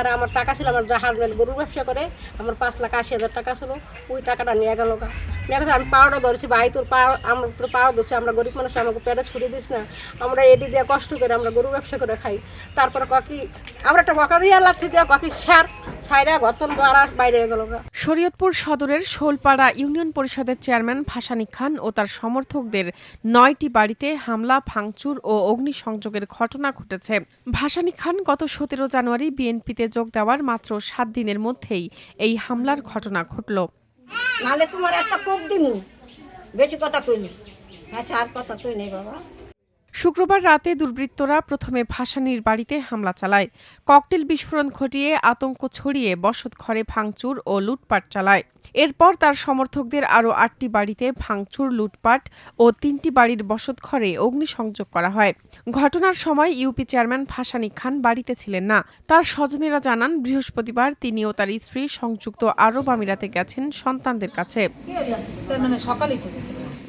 আর আমার টাকা ছিল, আমার হাজব্যান্ড গরুর ব্যবসা করে, আমার 5,80,000 টাকা ছিল, ওই টাকাটা নিয়ে গেল। নিয়ে গেছে, আমি পাওয়াটা ধরেছি, ভাই তোর পা, আমরা তোর পাওয়া ধরছি, আমরা গরিব মানুষ, আমাকে পেটে ছুটি দিস না, আমরা এটি দিয়ে কষ্ট করে আমরা গরু ব্যবসা করে খাই। তারপরে কাকি আমরা একটা বকা দিয়ে লাঠি দিয়ে কাকি ছাইরা গতন আর বাইরে গেল। শরীয়তপুর সদরের শোলপাড়া ইউনিয়ন পরিষদের চেয়ারম্যান ভাসানী খান ও তার সমর্থকদের 9টি বাড়িতে হামলা, ভাঙচুর ও অগ্নিসংযোগের ঘটনা ঘটেছে। ভাসানী খান গত 17 জানুয়ারি বিএনপিতে যোগ দেওয়ার মাত্র 7 দিনের মধ্যেই এই হামলার ঘটনা ঘটল। নালে তোমার একটা কোপ দিমু, বেশি কথা কইনি। আচ্ছা, আর কথা কই নেই বাবা। শুক্রবার রাতে দুর্বৃত্তরা প্রথমে ভাসানীর বাড়িতে হামলা চালায়, ককটেল বিস্ফোরণ ঘটিয়ে আতঙ্ক ছড়িয়ে বসতঘরে ভাঙচুর ও লুটপাট চালায়। এরপর তার সমর্থকদের আরও 8টি বাড়িতে ভাঙচুর, লুটপাট ও 3টি বাড়ির বসতঘরে অগ্নিসংযোগ করা হয়। ঘটনার সময় ইউপি চেয়ারম্যান ভাসানী খান বাড়িতে ছিলেন না। তার স্বজনেরা জানান, বৃহস্পতিবার তিনি ও তার স্ত্রী সংযুক্ত আরব আমিরাতে গেছেন সন্তানদের কাছে।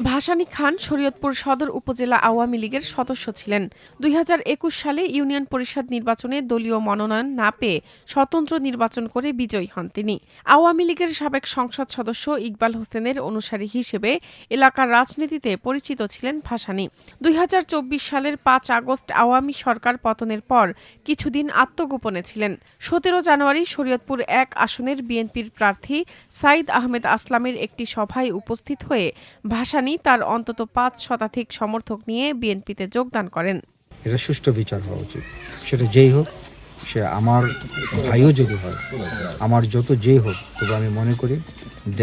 ভাসানী খান শরীয়তপুর সদর উপজেলা আওয়ামী লীগের সদস্য ছিলেন। 2021 সালে ইউনিয়ন পরিষদ নির্বাচনে দলীয় মনোনয়ন না পেয়ে স্বতন্ত্র নির্বাচন করে বিজয়ী হন তিনি। আওয়ামী লীগের সাবেক সংসদ সদস্য ইকবাল হোসেনের অনুসারী হিসেবে এলাকার রাজনীতিতে পরিচিত ছিলেন ভাসানী। 2024 সালের 5 আগস্ট আওয়ামী সরকার পতনের পর কিছুদিন আত্মগোপনে ছিলেন। 17 জানুয়ারি শরীয়তপুর 1 আসনের বিএনপির প্রার্থী সাইদ আহমেদ আসলামের একটি সভায় উপস্থিত হয়ে ভাসানী তার অন্তত 5 শতাধিক সমর্থক নিয়ে বিএনপিতে যোগদান করেন। এটা সুষ্ঠু বিচার হওয়া উচিত, সেটা যেই হোক, সে আমার ভাইও যদি হয়, আমার যত যেই হোক, তবে আমি মনে করি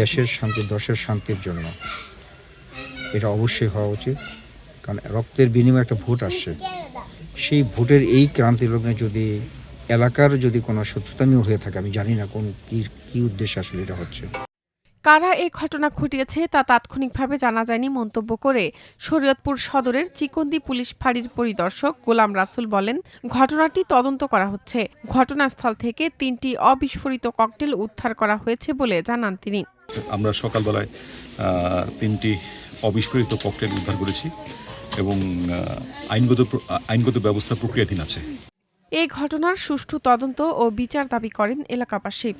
দেশের শান্তি, দেশের শান্তির জন্য এটা অবশ্যই হওয়া উচিত। কারণ রক্তের বিনিময়ে একটা ভোট আসছে, সেই ভোটের এই ক্রান্তি লগ্নে যদি এলাকার যদি কোনো শত্রুতামিও হয়ে থাকে, আমি জানি না কোন কি উদ্দেশ্যে আসলে এটা হচ্ছে। কারা এই ঘটনা ঘটিয়েছে তা তাৎক্ষণিকভাবে জানা যায়নি মন্তব্য করে শরীয়তপুর সদরের চিকন্দি পুলিশ ফাঁড়ির পরিদর্শক গোলাম রাসুল বলেন, ঘটনাটি তদন্ত করা হচ্ছে। ঘটনাস্থল থেকে 3টি অবিস্ফোরিত ককটেল উদ্ধার করা হয়েছে বলে জানান তিনি। আমরা সকালবেলায় 3টি অবিস্ফোরিত ককটেল উদ্ধার করেছি এবং আইনগত ব্যবস্থা প্রক্রিয়াধীন আছে। এই ঘটনার সুষ্ঠু তদন্ত ও বিচার দাবি করেন এলাকাবাসী।